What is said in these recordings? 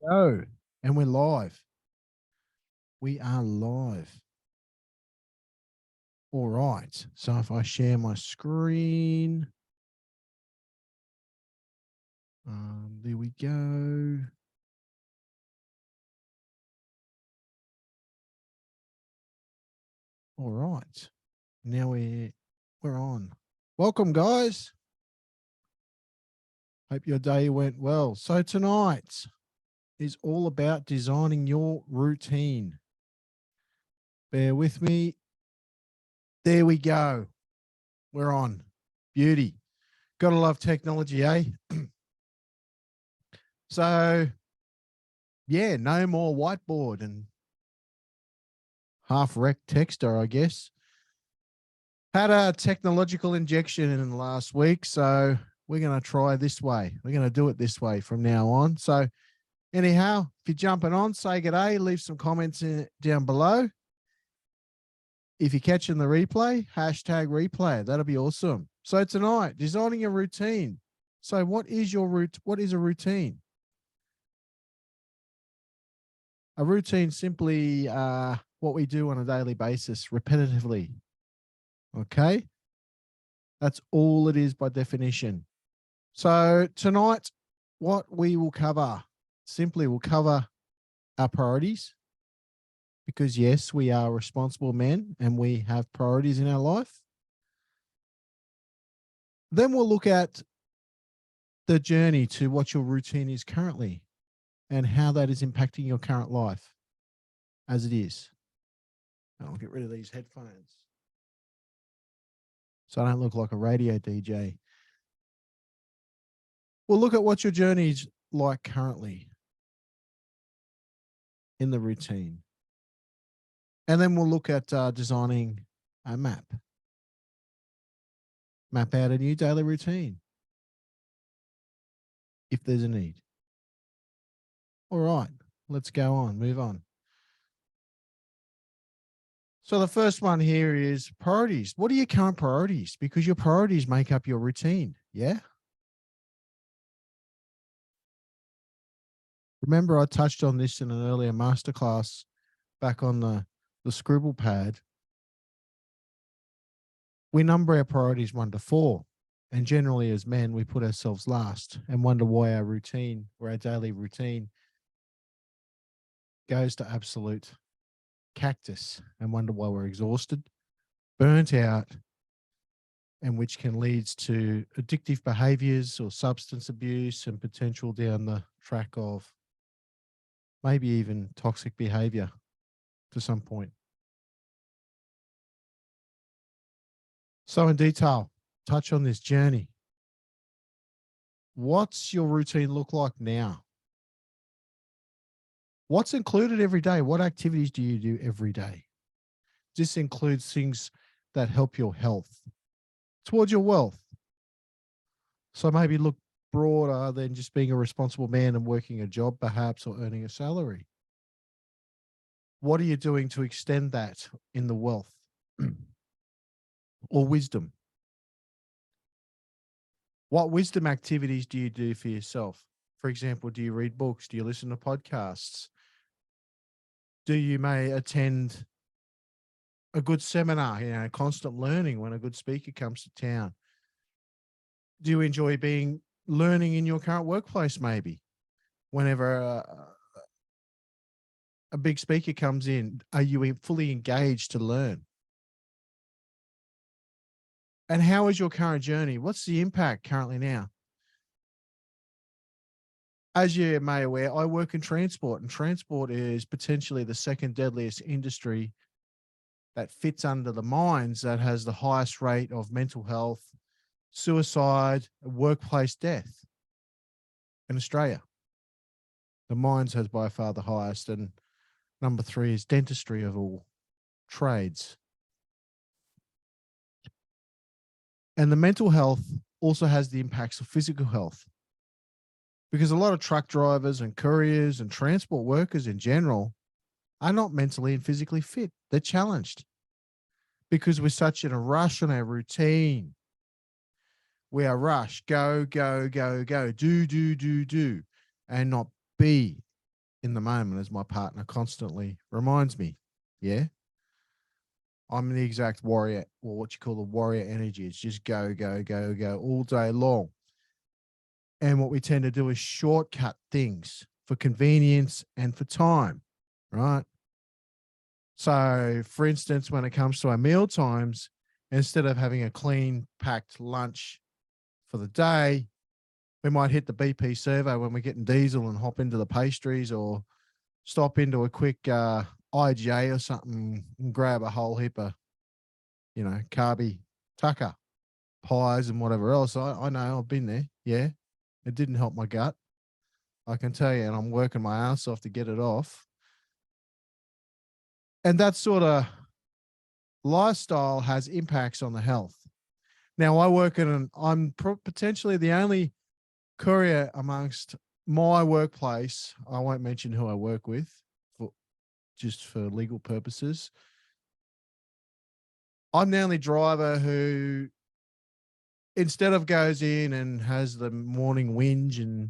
Go. And we're live. We are live. All right. So if I share my screen, there we go. All right. Now we're on. Welcome, guys. Hope your day went well. So tonight is all about designing your routine. Bear with me. There we go. We're on. Beauty. Gotta love technology, eh? So, yeah, no more whiteboard and half-wrecked texter, I guess. Had a technological injection in the last week, so we're going to try this way. We're going to do it this way from now on. So, anyhow, if you're jumping on, say good day, leave some comments down below. If you're catching the replay, hashtag replay. That'll be awesome. So tonight, designing a routine. So what is a routine? A routine simply what we do on a daily basis, repetitively. Okay? That's all it is by definition. So tonight, what we will cover, simply we'll cover our priorities, because yes, we are responsible men and we have priorities in our life. Then we'll look at the journey to what your routine is currently and how that is impacting your current life as it is. I'll get rid of these headphones so I don't look like a radio DJ. We'll look at what your journey is like currently in the routine. And then we'll look at designing a map. Map out a new daily routine if there's a need. All right, let's go on, move on. So the first one here is priorities. What are your current priorities? Because your priorities make up your routine. Yeah. Remember, I touched on this in an earlier masterclass back on the scribble pad. We number our priorities 1 to 4. And generally, as men, we put ourselves last and wonder why our routine or our daily routine goes to absolute cactus and wonder why we're exhausted, burnt out, and which can lead to addictive behaviors or substance abuse and potential down the track of maybe even toxic behavior to some point. So in detail, touch on this journey. What's your routine look like now? What's included every day? What activities do you do every day? This includes things that help your health towards your wealth. So maybe look broader than just being a responsible man and working a job perhaps or earning a salary. What are you doing to extend that in the wealth or wisdom? What wisdom activities do you do for yourself? For example, do you read books? Do you listen to podcasts? Do you may attend a good seminar, constant learning when a good speaker comes to town? Do you enjoy learning in your current workplace maybe? Whenever a big speaker comes in, are you fully engaged to learn? And how is your current journey? What's the impact currently now? As you may aware, I work in transport, and transport is potentially the second deadliest industry that fits under the mines that has the highest rate of mental health, suicide, workplace death in Australia. The mines has by far the highest, and number 3 is dentistry of all trades. And the mental health also has the impacts of physical health, because a lot of truck drivers and couriers and transport workers in general are not mentally and physically fit. They're challenged because we're such in a rush on our routine. We are rushed, go, go, go, go, do, and not be in the moment, as my partner constantly reminds me. Yeah. I'm the exact warrior, or what you call the warrior energy. It's just go, go, go, go all day long. And what we tend to do is shortcut things for convenience and for time, right? So, for instance, when it comes to our meal times, instead of having a clean, packed lunch for the day, we might hit the BP servo when we're getting diesel and hop into the pastries, or stop into a quick IGA or something and grab a whole heap of, carby tucker, pies and whatever else. I know, I've been there. Yeah. It didn't help my gut, I can tell you, and I'm working my ass off to get it off. And that sort of lifestyle has impacts on the health. Now, I'm potentially the only courier amongst my workplace. I won't mention who I work with, just for legal purposes. I'm the only driver who, instead of goes in and has the morning whinge and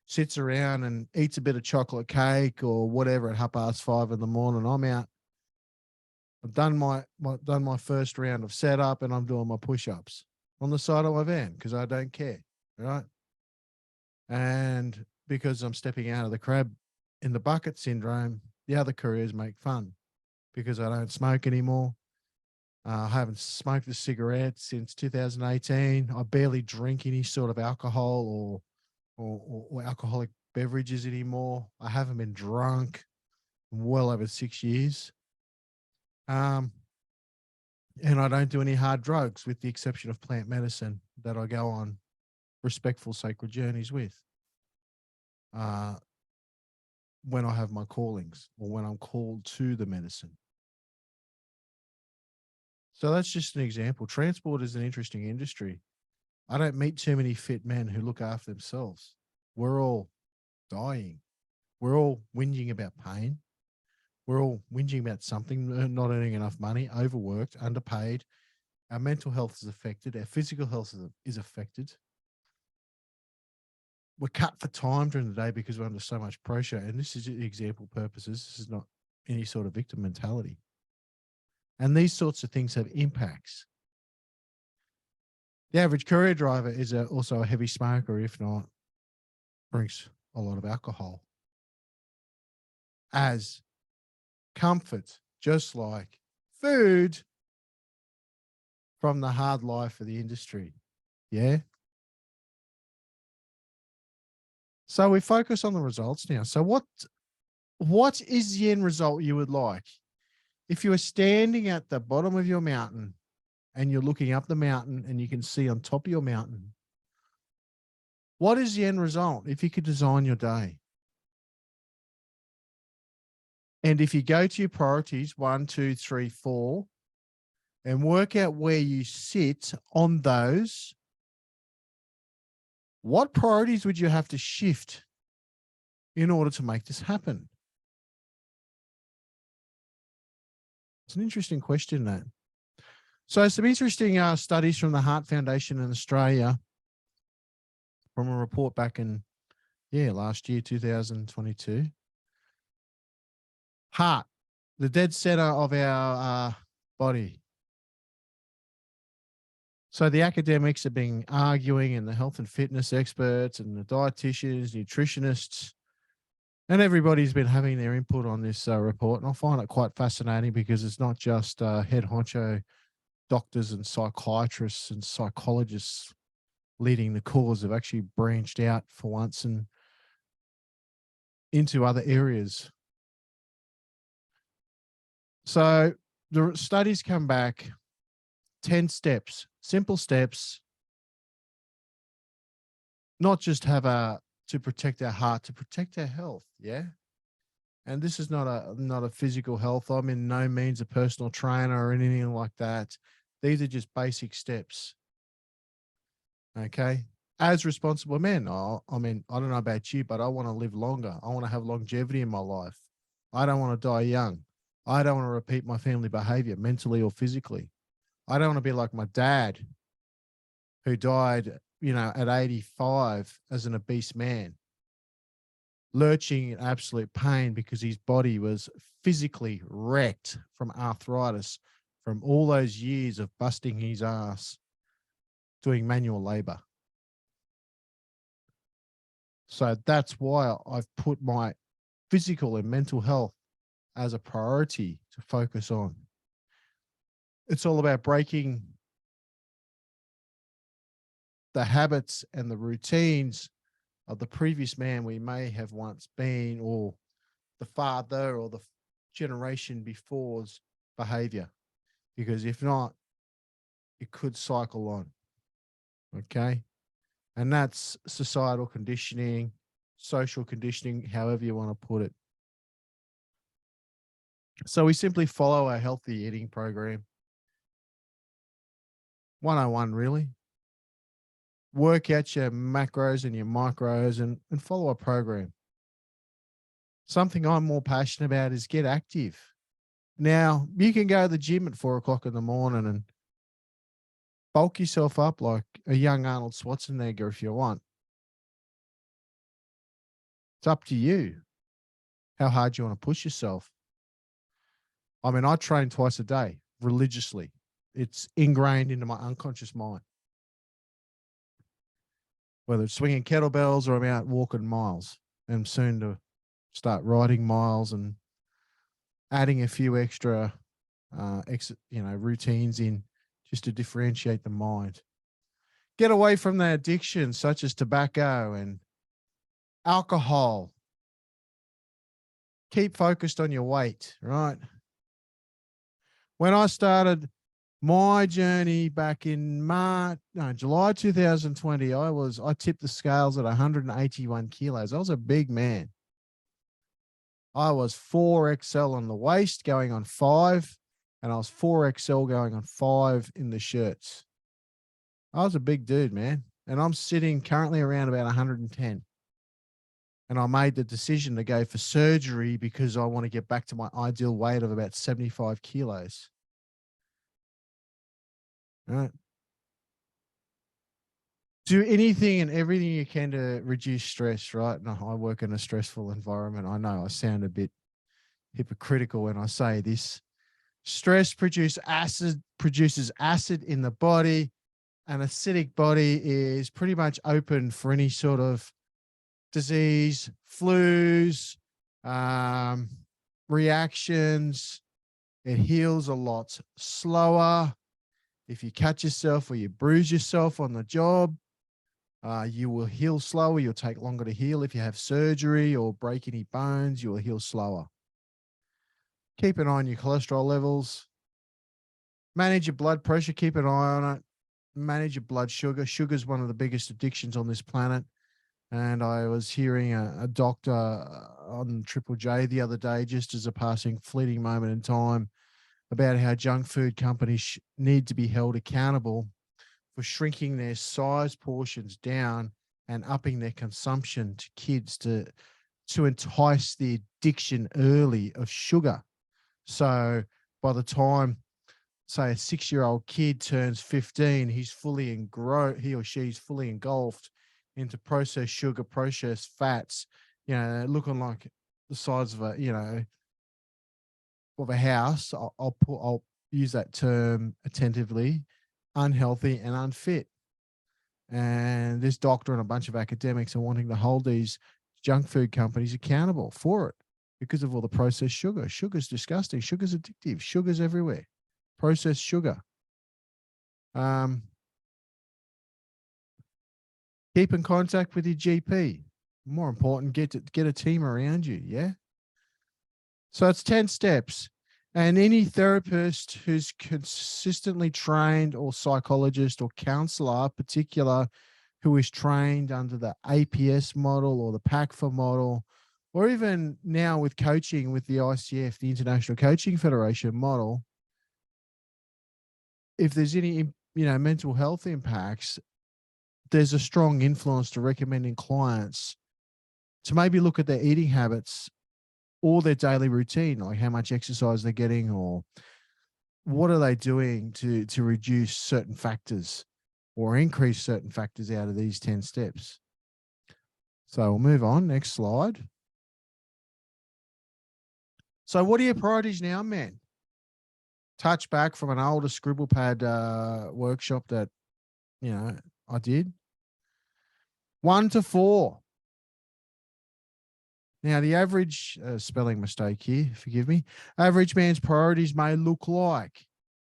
sits around and eats a bit of chocolate cake or whatever at 5:30 in the morning, I'm out. I've done my first round of setup, and I'm doing my push-ups on the side of my van because I don't care, right? And because I'm stepping out of the crab in the bucket syndrome, the other couriers make fun because I don't smoke anymore. I haven't smoked a cigarette since 2018. I barely drink any sort of alcohol or alcoholic beverages anymore. I haven't been drunk in well over 6 years. And I don't do any hard drugs, with the exception of plant medicine that I go on respectful sacred journeys with. When I have my callings or when I'm called to the medicine. So that's just an example. Transport is an interesting industry. I don't meet too many fit men who look after themselves. We're all dying. We're all whinging about pain. We're all whinging about something, not earning enough money, overworked, underpaid. Our mental health is affected. Our physical health is affected. We're cut for time during the day because we're under so much pressure. And this is example purposes. This is not any sort of victim mentality. And these sorts of things have impacts. The average courier driver is also a heavy smoker, if not drinks a lot of alcohol as comfort, just like food from the hard life of the industry. Yeah. So we focus on the results now. So what is the end result you would like? If you were standing at the bottom of your mountain and you're looking up the mountain and you can see on top of your mountain, what is the end result if you could design your day? And if you go to your priorities, 1, 2, 3, 4, and work out where you sit on those, what priorities would you have to shift in order to make this happen? It's an interesting question, that. So some interesting studies from the Heart Foundation in Australia, from a report back in, last year, 2022. Heart, the dead center of our body. So the academics have been arguing, and the health and fitness experts and the dietitians, nutritionists, and everybody's been having their input on this report. And I find it quite fascinating because it's not just head honcho doctors and psychiatrists and psychologists leading the cause. Have actually branched out for once and into other areas. So the studies come back, 10 steps, simple steps, not just to protect our heart, to protect our health. Yeah. And this is not a physical health. I'm in no means a personal trainer or anything like that. These are just basic steps. Okay. As responsible men, I mean, I don't know about you, but I want to live longer. I want to have longevity in my life. I don't want to die young. I don't want to repeat my family behavior, mentally or physically. I don't want to be like my dad, who died, at 85 as an obese man. lurching in absolute pain because his body was physically wrecked from arthritis from all those years of busting his ass doing manual labor. So that's why I've put my physical and mental health as a priority to focus on. It's all about breaking the habits and the routines of the previous man we may have once been, or the father or the generation before's behavior. Because if not, it could cycle on. Okay. And that's societal conditioning, social conditioning, however you want to put it. So we simply follow a healthy eating program. 101, really. Work out your macros and your micros and follow a program. Something I'm more passionate about is get active. Now, you can go to the gym at 4 o'clock in the morning and bulk yourself up like a young Arnold Schwarzenegger if you want. It's up to you how hard you want to push yourself. I mean, I train twice a day religiously. It's ingrained into my unconscious mind. Whether it's swinging kettlebells or I'm out walking miles, and soon to start riding miles and adding a few extra, routines in just to differentiate the mind. Get away from the addictions such as tobacco and alcohol. Keep focused on your weight, right? When I started my journey back in July 2020, I tipped the scales at 181 kilos. I was a big man. I was 4XL on the waist going on 5, and I was 4XL going on 5 in the shirts. I was a big dude, man. And I'm sitting currently around about 110. And I made the decision to go for surgery because I want to get back to my ideal weight of about 75 kilos. All right. Do anything and everything you can to reduce stress, right? No, I work in a stressful environment. I know I sound a bit hypocritical when I say this. Stress produces acid in the body. An acidic body is pretty much open for any sort of disease, flus, reactions. It heals a lot slower. If you cut yourself or you bruise yourself on the job, you will heal slower. You'll take longer to heal. If you have surgery or break any bones, you will heal slower. Keep an eye on your cholesterol levels. Manage your blood pressure. Keep an eye on it. Manage your blood sugar. Sugar is one of the biggest addictions on this planet. And I was hearing a doctor on Triple J the other day, just as a passing fleeting moment in time, about how junk food companies need to be held accountable for shrinking their size portions down and upping their consumption to kids to entice the addiction early of sugar. So by the time, say, a 6-year-old kid turns 15, he or she's fully engulfed into processed sugar, processed fats, looking like the size of a house. I'll use that term attentively, unhealthy and unfit. And this doctor and a bunch of academics are wanting to hold these junk food companies accountable for it because of all the processed sugar. Sugar's disgusting. Sugar's addictive. Sugar's everywhere. Processed sugar. Keep in contact with your GP. More important, get a team around you. Yeah. So it's 10 steps. And any therapist who's consistently trained, or psychologist or counselor particular, who is trained under the APS model or the PACFA model, or even now with coaching with the ICF, the International Coaching Federation model, if there's any, mental health impacts, there's a strong influence to recommending clients to maybe look at their eating habits or their daily routine, like how much exercise they're getting, or what are they doing to reduce certain factors or increase certain factors out of these 10 steps. So we'll move on. Next slide. So what are your priorities now, man? Touch back from an older scribble pad workshop that, I did. 1 to 4. Now, the average spelling mistake here, forgive me, average man's priorities may look like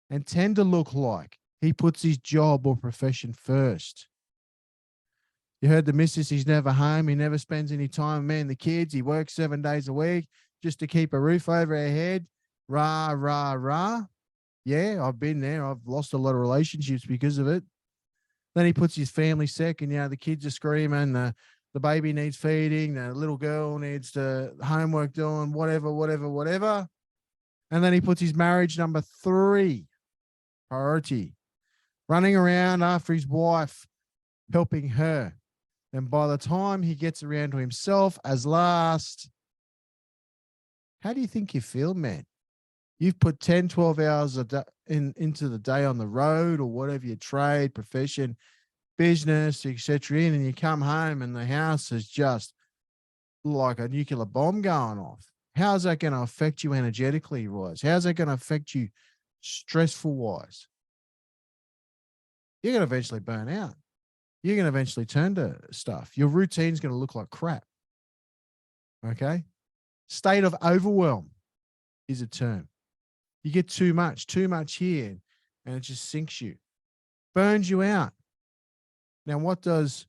and tend to look like he puts his job or profession first. You heard the missus, he's never home. He never spends any time. Man, the kids, he works 7 days a week just to keep a roof over our head. Rah, rah, rah. Yeah, I've been there. I've lost a lot of relationships because of it. Then he puts his family second. The kids are screaming. The baby needs feeding. The little girl needs the homework doing, whatever. And then he puts his marriage number 3 priority, running around after his wife, helping her. And by the time he gets around to himself as last, how do you think you feel, man? You've put 10, 12 hours a day into the day on the road or whatever your trade, profession, business, etc. and you come home and the house is just like a nuclear bomb going off. How's that going to affect you energetically wise? How's that going to affect you stressful wise? You're going to eventually burn out. You're going to eventually turn to stuff. Your routine's going to look like crap. Okay? State of overwhelm is a term. You get too much here, and it just sinks you, burns you out. Now, what does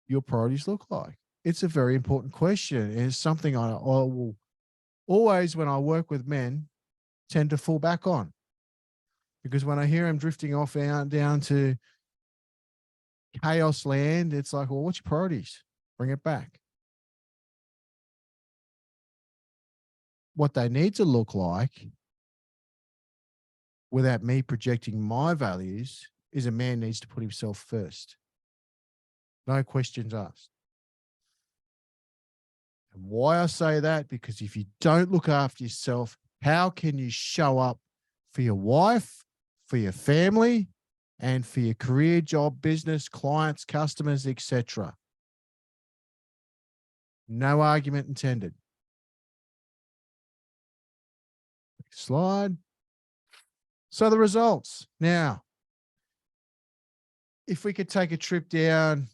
your priorities look like? It's a very important question. And it's something I will always, when I work with men, tend to fall back on. Because when I hear them drifting off down to chaos land, it's like, well, what's your priorities? Bring it back. What they need to look like, without me projecting my values, is a man needs to put himself first. No questions asked. And why I say that, because if you don't look after yourself, how can you show up for your wife, for your family, and for your career, job, business, clients, customers, etc.? No argument intended. Next slide. So the results. Now, if we could take a trip down,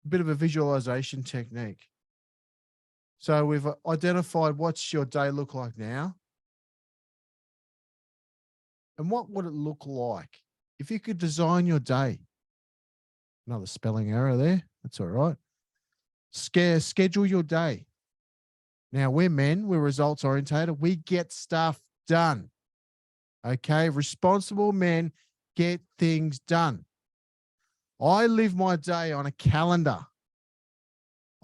a bit of a visualization technique. So we've identified what's your day look like now. And what would it look like if you could design your day? Another spelling error there. That's all right. Schedule your day. Now, we're men, we're results orientated. We get stuff done. Okay. Responsible men get things done. I live my day on a calendar.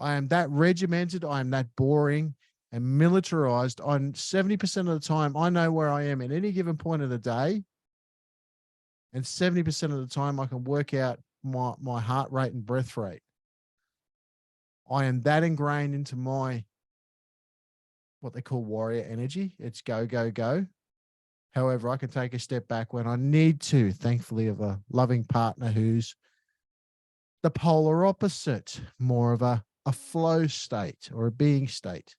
I am that regimented. I am that boring and militarized. On 70% of the time, I know where I am at any given point of the day. And 70% of the time, I can work out my heart rate and breath rate. I am that ingrained into my, what they call warrior energy. It's go, go, go. However, I can take a step back when I need to, thankfully, of a loving partner who's the polar opposite, more of a flow state or a being state.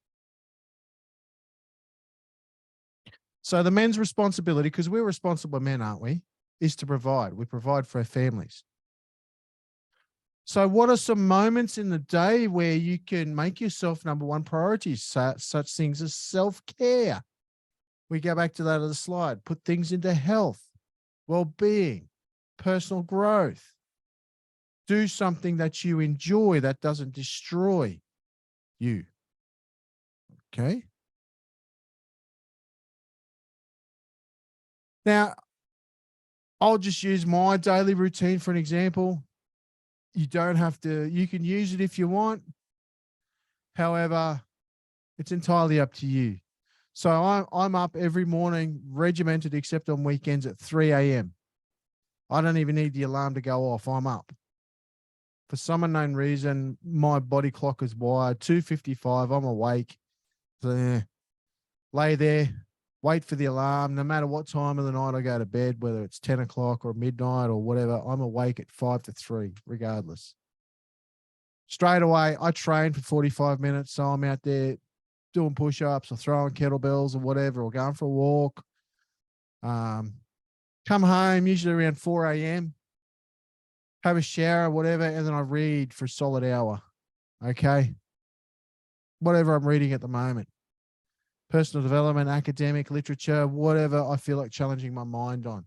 So the men's responsibility, because we're responsible men, aren't we, is to provide. We provide for our families. So what are some moments in the day where you can make yourself number one priorities, such things as self-care? We go back to that other slide. Put things into health, well-being, personal growth. Do something that you enjoy that doesn't destroy you. Okay. Now, I'll just use my daily routine for an example. You don't have to, you can use it if you want. However, it's entirely up to you. So I'm up every morning, regimented, except on weekends at 3 a.m. I don't even need the alarm to go off. I'm up. For some unknown reason, my body clock is wired. 2:55, I'm awake. So, lay there, wait for the alarm. No matter what time of the night I go to bed, whether it's 10 o'clock or midnight or whatever, I'm awake at 2 to 3, regardless. Straight away, I train for 45 minutes. So I'm out there doing push-ups or throwing kettlebells or whatever, or going for a walk. Come home, usually around 4 a.m., have a shower, whatever, and then I read for a solid hour. Okay. Whatever I'm reading at the moment. Personal development, academic, literature, whatever I feel like challenging my mind on.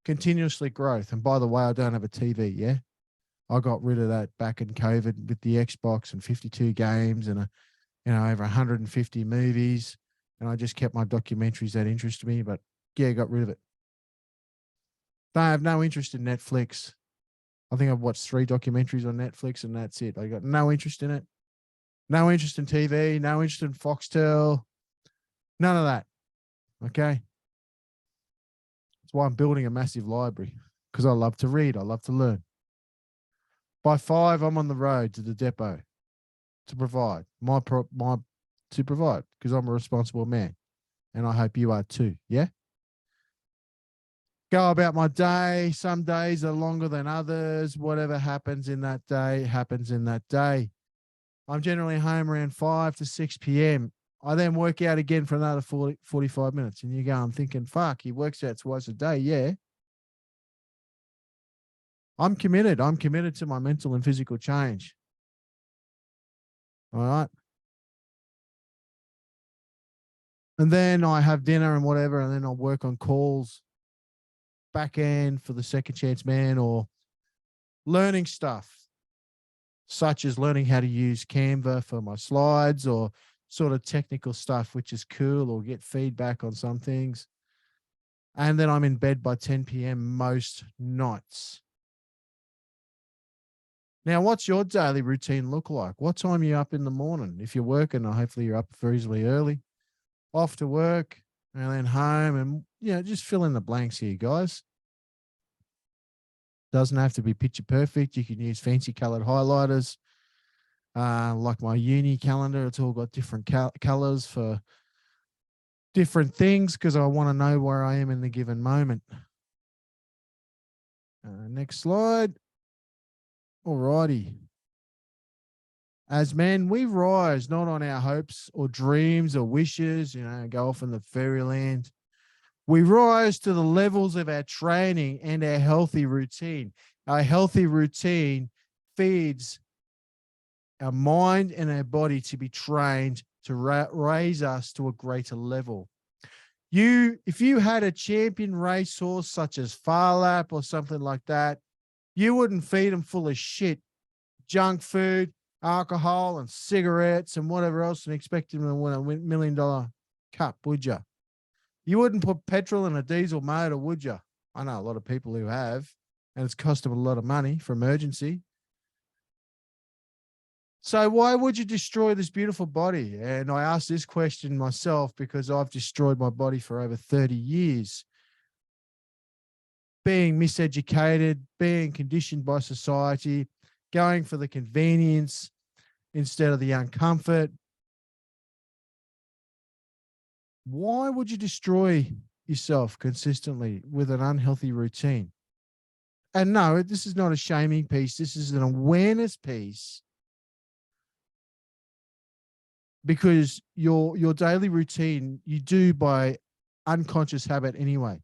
Continuously growth. And by the way, I don't have a TV, yeah? I got rid of that back in COVID with the Xbox and 52 games and over 150 movies. And I just kept my documentaries that interested me, but yeah, got rid of it. I have no interest in Netflix. I think I've watched 3 documentaries on Netflix and that's it. I got no interest in it. No interest in TV, no interest in Foxtel, none of that. Okay. That's why I'm building a massive library, because I love to read. I love to learn. By 5, I'm on the road to the depot to provide to provide, because I'm a responsible man, and I hope you are too. Yeah. Go about my day. Some days are longer than others. Whatever happens in that day happens in that day. I'm generally home around 5 to 6 p.m. I then work out again for another 45 minutes. And you go, I'm thinking, fuck, he works out twice a day. Yeah. I'm committed. I'm committed to my mental and physical change. All right. And then I have dinner and whatever, and then I'll work on calls back end for the second chance man, or learning stuff, such as learning how to use Canva for my slides, or sort of technical stuff, which is cool, or get feedback on some things. And then I'm in bed by 10 p.m. most nights. Now, what's your daily routine look like? What time are you up in the morning? If you're working, hopefully you're up reasonably early, off to work, and then home, and, just fill in the blanks here, guys. Doesn't have to be picture perfect. You can use fancy colored highlighters, like my uni calendar. It's all got different colors for different things, because I want to know where I am in the given moment. Next slide. Alrighty. As men, we rise not on our hopes or dreams or wishes, go off in the fairyland. We rise to the levels of our training and our healthy routine. Our healthy routine feeds our mind and our body to be trained to raise us to a greater level. If you had a champion racehorse such as Phar Lap or something like that, you wouldn't feed them full of shit, junk food, alcohol and cigarettes and whatever else, and expect him to win a $1 million cup, would you? You wouldn't put petrol in a diesel motor, would you? I know a lot of people who have, and it's cost them a lot of money for emergency. So why would you destroy this beautiful body? And I ask this question myself because I've destroyed my body for over 30 years. Being miseducated, being conditioned by society, going for the convenience instead of the uncomfort. Why would you destroy yourself consistently with an unhealthy routine? And no, this is not a shaming piece. This is an awareness piece, because your daily routine you do by unconscious habit anyway.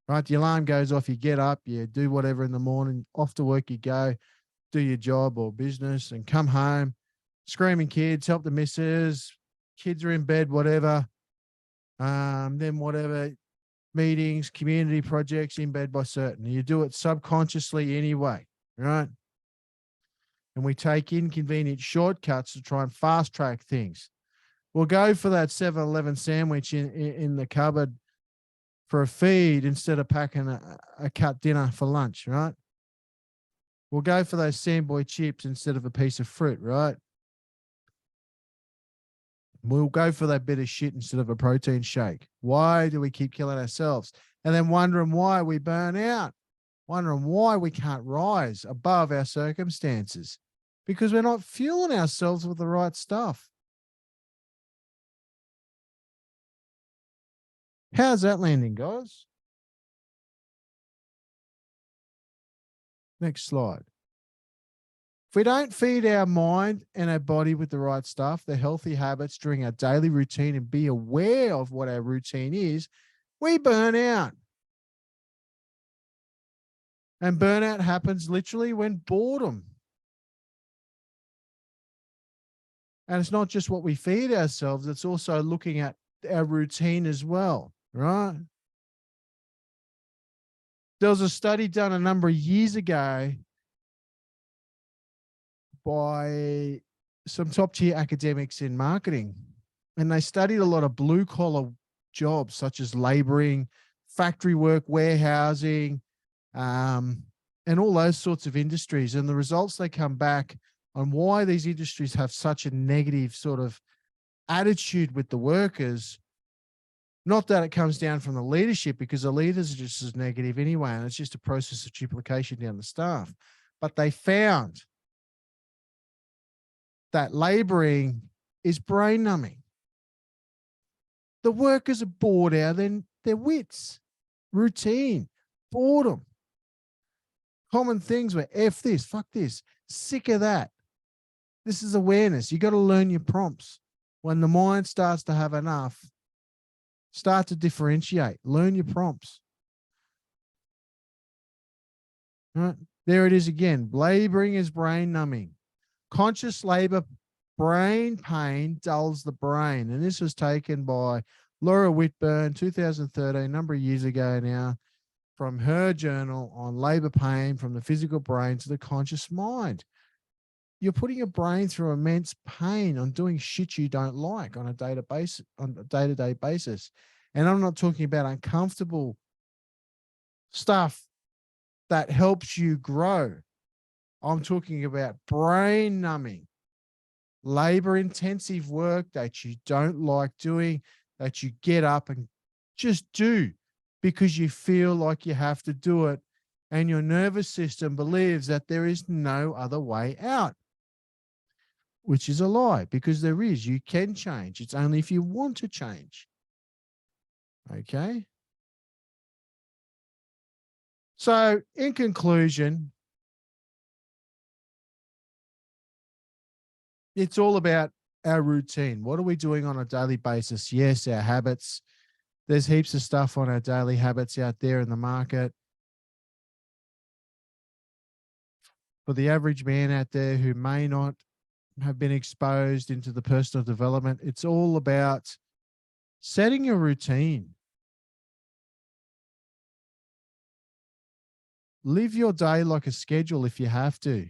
Right? The alarm goes off, you get up, you do whatever in the morning, off to work you go, do your job or business, and come home, screaming kids, help the missus, kids are in bed, whatever. Then whatever, meetings, community projects, in bed by certain. You do it subconsciously anyway, right? And we take inconvenient shortcuts to try and fast track things. We'll go for that 7-Eleven sandwich in the cupboard for a feed instead of packing a cut dinner for lunch, right? We'll go for those Sandboy chips instead of a piece of fruit, right? We'll go for that bit of shit instead of a protein shake. Why do we keep killing ourselves? And then wondering why we burn out, wondering why we can't rise above our circumstances, because we're not fueling ourselves with the right stuff. How's that landing, guys? Next slide. If we don't feed our mind and our body with the right stuff, the healthy habits during our daily routine, and be aware of what our routine is, we burn out. And burnout happens literally when boredom. And it's not just what we feed ourselves, it's also looking at our routine as well, right? There was a study done a number of years ago by some top tier academics in marketing. And they studied a lot of blue collar jobs such as laboring, factory work, warehousing, and all those sorts of industries. And the results they come back on why these industries have such a negative sort of attitude with the workers. Not that it comes down from the leadership, because the leaders are just as negative anyway, and it's just a process of duplication down the staff. But they found that laboring is brain numbing. The workers are bored out of their wits. Routine, boredom. Common things were F this, fuck this, sick of that. This is awareness. You got to learn your prompts. When the mind starts to have enough, start to differentiate. Learn your prompts. Right? There it is again. Laboring is brain numbing. Conscious labor, brain pain dulls the brain. And this was taken by Laura Whitburn, 2013, a number of years ago now, from her journal on labor pain from the physical brain to the conscious mind. You're putting your brain through immense pain on doing shit you don't like on a day-to-day basis. And I'm not talking about uncomfortable stuff that helps you grow. I'm talking about brain numbing, labor intensive work that you don't like doing, that you get up and just do because you feel like you have to do it. And your nervous system believes that there is no other way out, which is a lie, because there is. You can change. It's only if you want to change. Okay. So in conclusion, it's all about our routine. What are we doing on a daily basis? Yes, our habits. There's heaps of stuff on our daily habits out there in the market. For the average man out there who may not have been exposed into the personal development, it's all about setting a routine. Live your day like a schedule if you have to.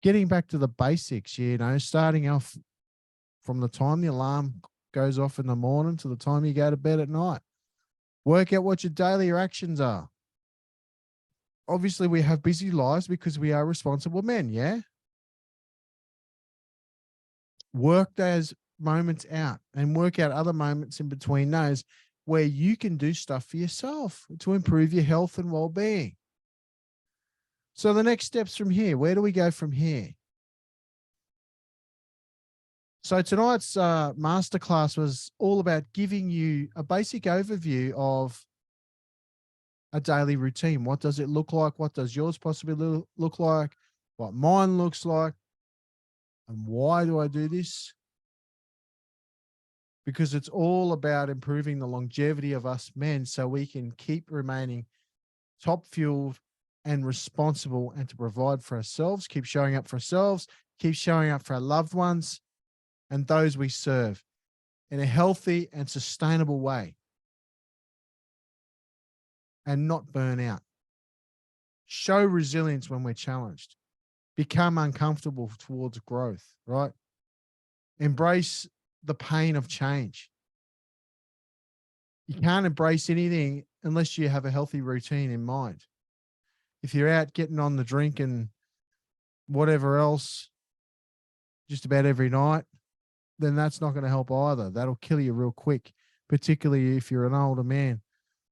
Getting back to the basics, starting off from the time the alarm goes off in the morning to the time you go to bed at night. Work out what your daily actions are. Obviously, we have busy lives because we are responsible men, yeah? Work those moments out and work out other moments in between those where you can do stuff for yourself to improve your health and well-being. So the next steps from here, where do we go from here? So tonight's masterclass was all about giving you a basic overview of a daily routine. What does it look like? What does yours possibly look like? What mine looks like? And why do I do this? Because it's all about improving the longevity of us men so we can keep remaining top fueled and responsible, and to provide for ourselves, keep showing up for ourselves, keep showing up for our loved ones and those we serve in a healthy and sustainable way, and not burn out. Show resilience when we're challenged. Become uncomfortable towards growth, right? Embrace the pain of change. You can't embrace anything unless you have a healthy routine in mind. If you're out getting on the drink and whatever else just about every night, then that's not going to help either. That'll kill you real quick, particularly if you're an older man,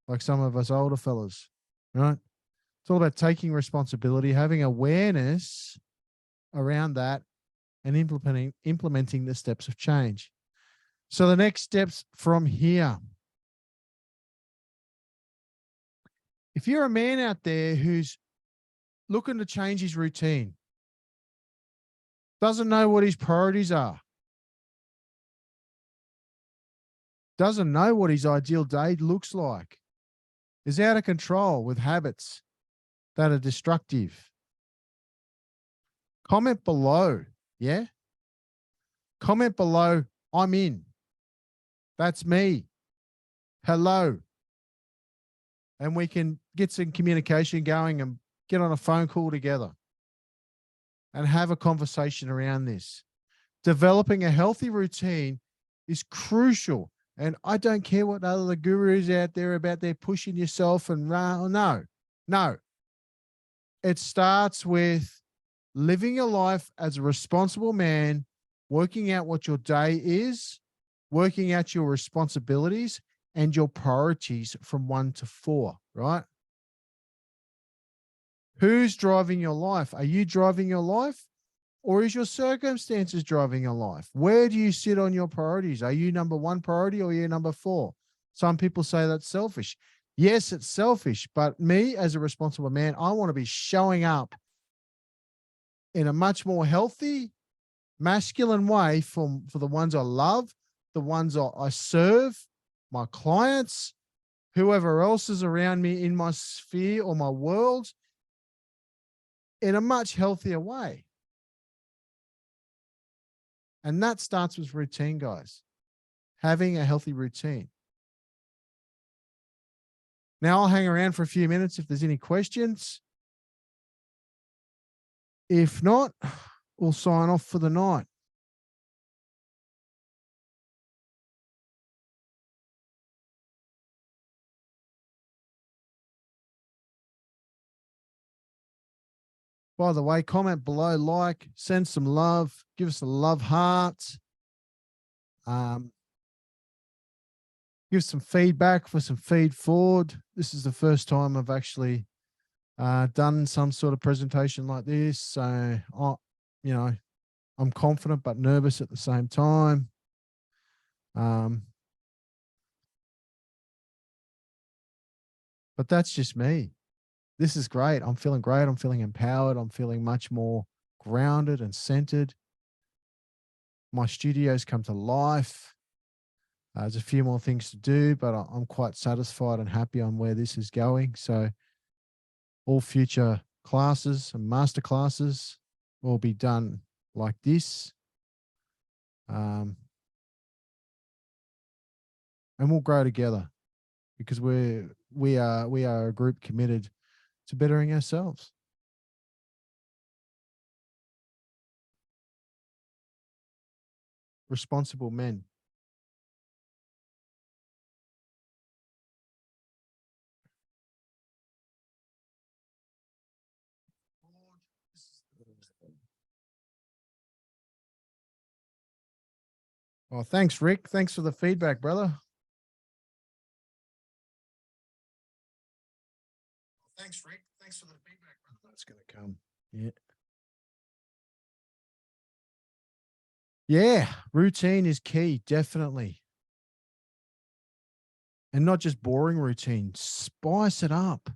like some of us older fellas, right? It's all about taking responsibility, having awareness around that, and implementing the steps of change. So the next steps from here. If you're a man out there who's looking to change his routine, doesn't know what his priorities are, doesn't know what his ideal day looks like, is out of control with habits that are destructive. Comment below. Yeah. Comment below. I'm in. That's me. Hello. And we can get some communication going and get on a phone call together and have a conversation around this. Developing a healthy routine is crucial. And I don't care what other gurus out there about they're pushing yourself and no. It starts with living your life as a responsible man, working out what your day is, working out your responsibilities and your priorities from 1 to 4, right? Who's driving your life? Are you driving your life, or is your circumstances driving your life? Where do you sit on your priorities? Are you number 1 priority or are you number 4? Some people say that's selfish. Yes, it's selfish, but me as a responsible man, I want to be showing up in a much more healthy, masculine way for the ones I love, the ones I serve, my clients, whoever else is around me in my sphere or my world, in a much healthier way. And that starts with routine, guys. Having a healthy routine. Now I'll hang around for a few minutes if there's any questions. If not, we'll sign off for the night. By the way, comment below, like, send some love, give us a love heart. Give some feedback for some feed forward. This is the first time I've actually done some sort of presentation like this. So, I'm confident but nervous at the same time. But that's just me. This is great. I'm feeling great. I'm feeling empowered. I'm feeling much more grounded and centered. My studio's come to life. There's a few more things to do, but I'm quite satisfied and happy on where this is going. So all future classes and master classes will be done like this. And we'll grow together because we are a group committed to bettering ourselves. Responsible men. Oh, thanks, Rick. Thanks for the feedback, brother. Thanks, Rick. Thanks for the feedback, brother. That's going to come. Yeah. Yeah, routine is key, definitely. And not just boring routine, spice it up.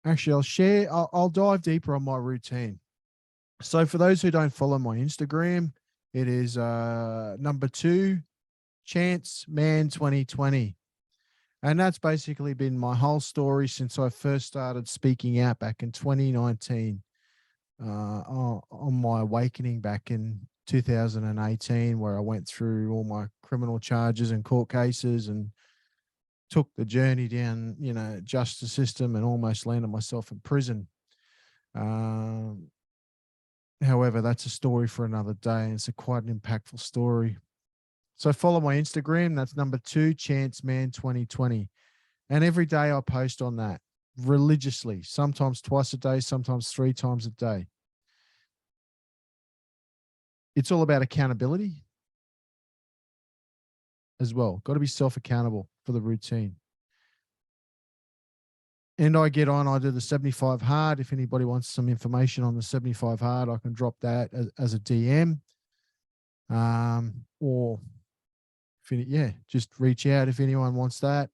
Actually, I'll dive deeper on my routine. So for those who don't follow my Instagram, it is number 2, Chance Man 2020. And that's basically been my whole story since I first started speaking out back in 2019. On my awakening back in 2018, where I went through all my criminal charges and court cases and took the journey down, justice system and almost landed myself in prison. However, that's a story for another day. It's quite an impactful story. So follow my Instagram. That's number 2, Chance Man 2020. And every day I post on that religiously, sometimes twice a day, sometimes 3 times a day. It's all about accountability as well. Got to be self-accountable for the routine. And I do the 75 hard. If anybody wants some information on the 75 hard, I can drop that as a DM. Or just reach out if anyone wants that.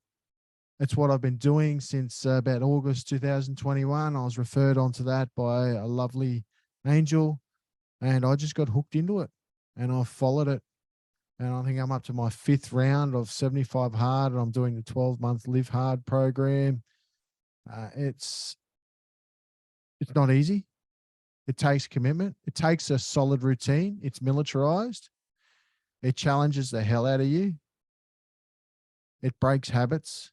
It's what I've been doing since about August 2021. I was referred onto that by a lovely angel, and I just got hooked into it, and I followed it. And I think I'm up to my 5th round of 75 hard, and I'm doing the 12-month Live Hard program. It's not easy. It takes commitment. It takes a solid routine. It's militarized. It challenges the hell out of you. It breaks habits.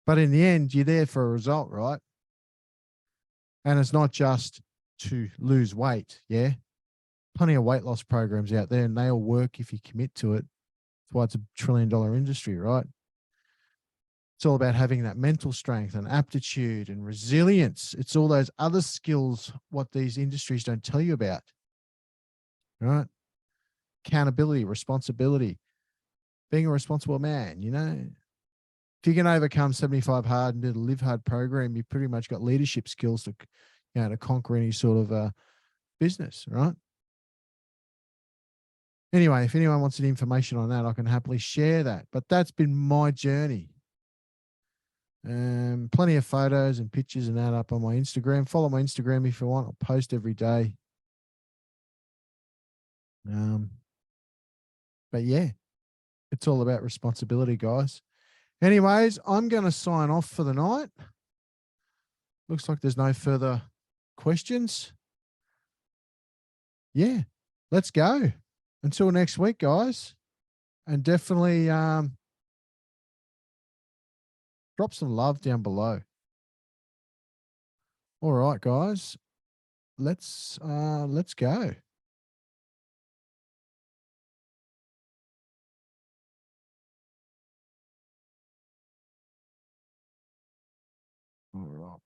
But in the end, you're there for a result, right? And it's not just to lose weight. Yeah. Plenty of weight loss programs out there, and they all work if you commit to it. That's why it's a $1 trillion industry, right? It's all about having that mental strength and aptitude and resilience. It's all those other skills, what these industries don't tell you about, right? Accountability, responsibility, being a responsible man, you know. If you can overcome 75 hard and do the Live Hard program, you've pretty much got leadership skills to, to conquer any sort of business, right? Anyway, if anyone wants any information on that, I can happily share that. But that's been my journey. Plenty of photos and pictures and that up on my Instagram. Follow my Instagram if you want. I'll post every day. But yeah, it's all about responsibility, guys. Anyways, I'm going to sign off for the night. Looks like there's no further questions. Yeah, let's go. Until next week, guys. And definitely drop some love down below. All right, guys. Let's go. All right.